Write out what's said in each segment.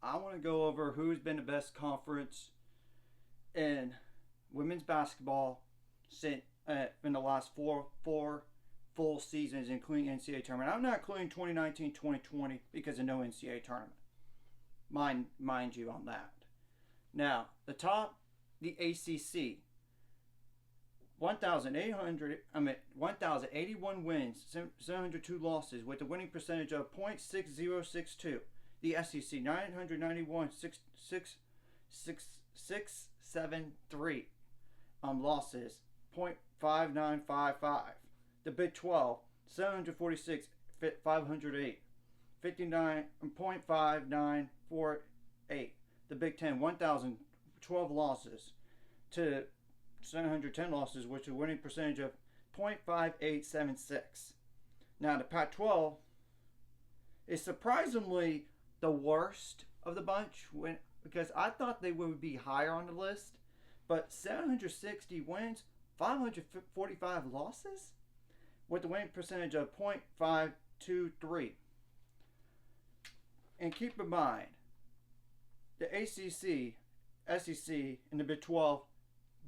I want to go over who's been the best conference in women's basketball since in the last four full seasons, including NCAA tournament. I'm not including 2019-2020 because of no NCAA tournament. Mind you on that. Now, the top, the ACC, 1,081 wins, 702 losses, with a winning percentage of .6062. The SEC, 991, 673 losses, .5955. The Big 12, 746, 508, 59.5948. The Big 10, 1,012 losses to 710 losses, which is a winning percentage of .5876. Now, the Pac 12 is surprisingly the worst of the bunch because I thought they would be higher on the list, but 760 wins, 545 losses, with a winning percentage of .523. And keep in mind, the ACC, SEC, and the Big 12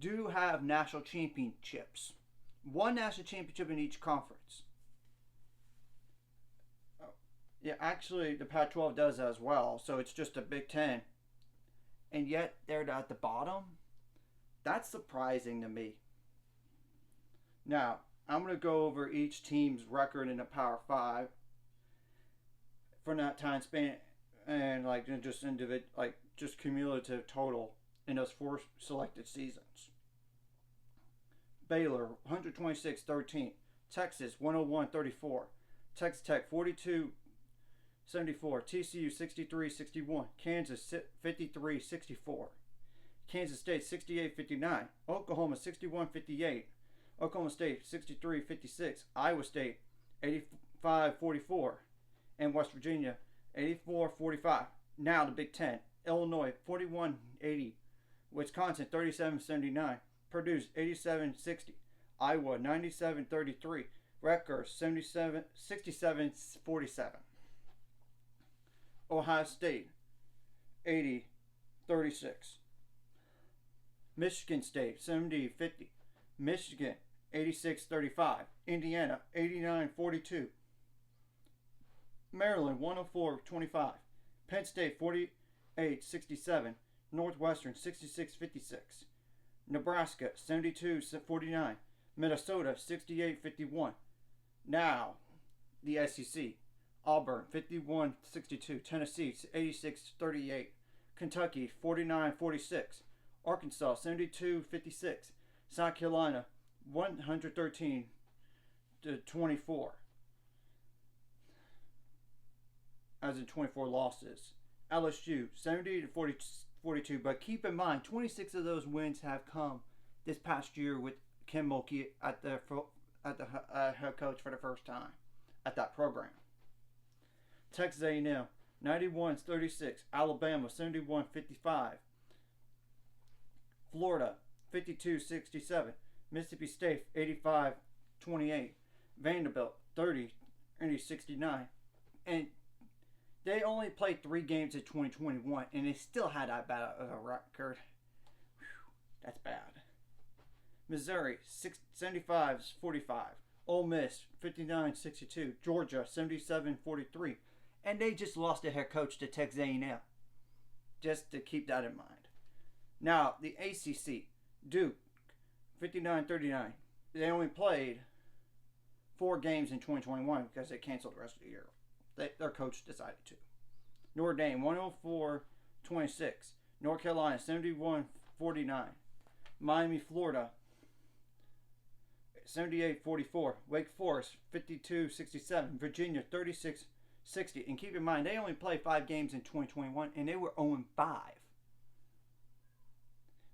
do have national championships. One national championship in each conference. Yeah, actually, the Pac-12 does that as well, so it's just a Big 10. And yet, they're at the bottom? That's surprising to me. Now, I'm going to go over each team's record in the Power 5 for that time span and just cumulative total in those 4 selected seasons. Baylor 126-13, Texas 101-34, Texas Tech 42-74, TCU 63-61, Kansas 53-64, Kansas State 68-59, Oklahoma 61-58, Oklahoma State 63-56, Iowa State 85-44, and West Virginia 84-45. Now the Big 10, Illinois 41-80, Wisconsin 37-79, Purdue 87-60, Iowa 97-33, Rutgers 67-47, Ohio State 80-36, Michigan State 70-50, Michigan 86-35, Indiana 89-42, Maryland 104-25, Penn State 48-67, Northwestern 66-56, Nebraska 72-49, Minnesota 68-51. Now, the SEC, Auburn 51-62, Tennessee 86-38, Kentucky 49-46, Arkansas 72-56, South Carolina 113-24. As in 24 losses. LSU 70-42, but keep in mind 26 of those wins have come this past year with Kim Mulkey at the head coach for the first time at that program. Texas A&M 91-36, Alabama 71-55, Florida 52-67, Mississippi State 85-28, Vanderbilt 30-69, and they only played 3 games in 2021, and they still had that bad of a record. Whew, that's bad. Missouri 75-45, Ole Miss 59-62, Georgia 77-43, and they just lost their head coach to Texas A&M. Just to keep that in mind. Now the ACC, Duke 59-39. They only played 4 games in 2021 because they canceled the rest of the year. Their coach decided to. Notre Dame 104-26, North Carolina 71-49, Miami, Florida 78-44, Wake Forest 52-67, Virginia 36-60. And keep in mind, they only played 5 games in 2021, and they were 0-5.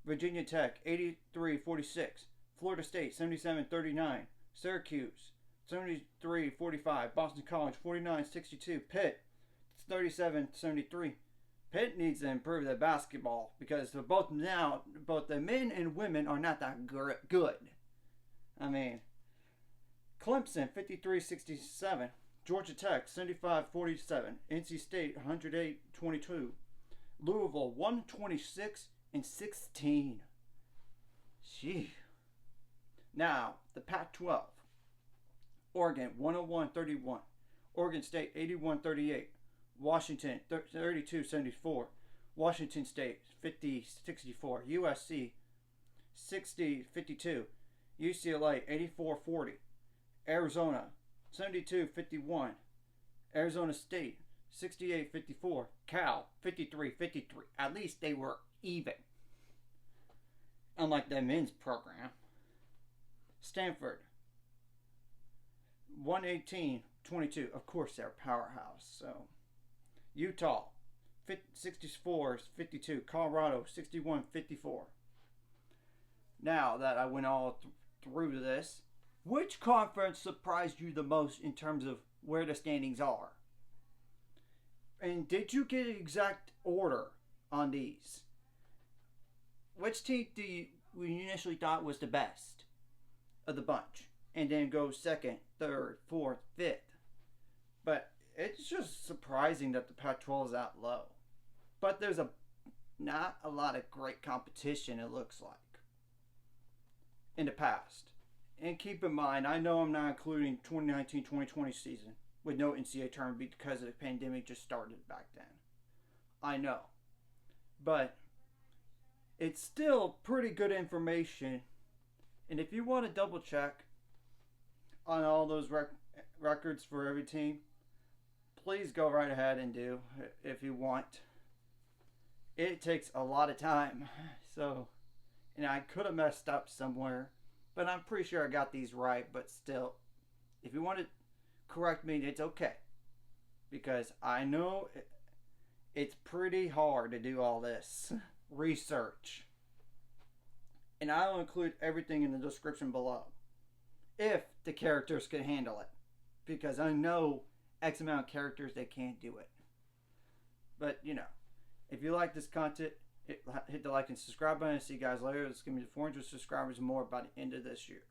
Virginia Tech 83-46, Florida State 77-39, Syracuse 73-45, Boston College 49-62, Pitt 37-73. Pitt needs to improve their basketball because both the men and women are not that good. I mean, Clemson 53-67, Georgia Tech 75-47, NC State 108-22, Louisville 126-16. Gee. Now, the Pac-12. Oregon 101-31. Oregon State 81-38. Washington 32-74. Washington State 50-64. USC 60-52. UCLA 84-40. Arizona 72-51. Arizona State 68-54. Cal 53-53. At least they were even. Unlike the men's program. Stanford 118-22. Of course, they're a powerhouse. So, Utah 64-52. Colorado 61-54. Now that I went all through this, which conference surprised you the most in terms of where the standings are? And did you get an exact order on these? Which team do you initially thought was the best of the bunch? And then go second, third, fourth, fifth. But it's just surprising that the Pac-12 is that low. But there's not a lot of great competition, it looks like, in the past. And keep in mind, I know I'm not including 2019-2020 season with no NCAA tournament because the pandemic just started back then. I know. But it's still pretty good information. And if you want to double check on all those records for every team, please go right ahead and do if you want. It takes a lot of time. So, and I could have messed up somewhere, but I'm pretty sure I got these right. But still, if you want to correct me, it's okay. Because I know it's pretty hard to do all this research. And I'll include everything in the description below. If the characters can handle it. Because I know X amount of characters, they can't do it. But, you know, if you like this content, hit the like and subscribe button. See you guys later. It's going to be 400 subscribers more by the end of this year.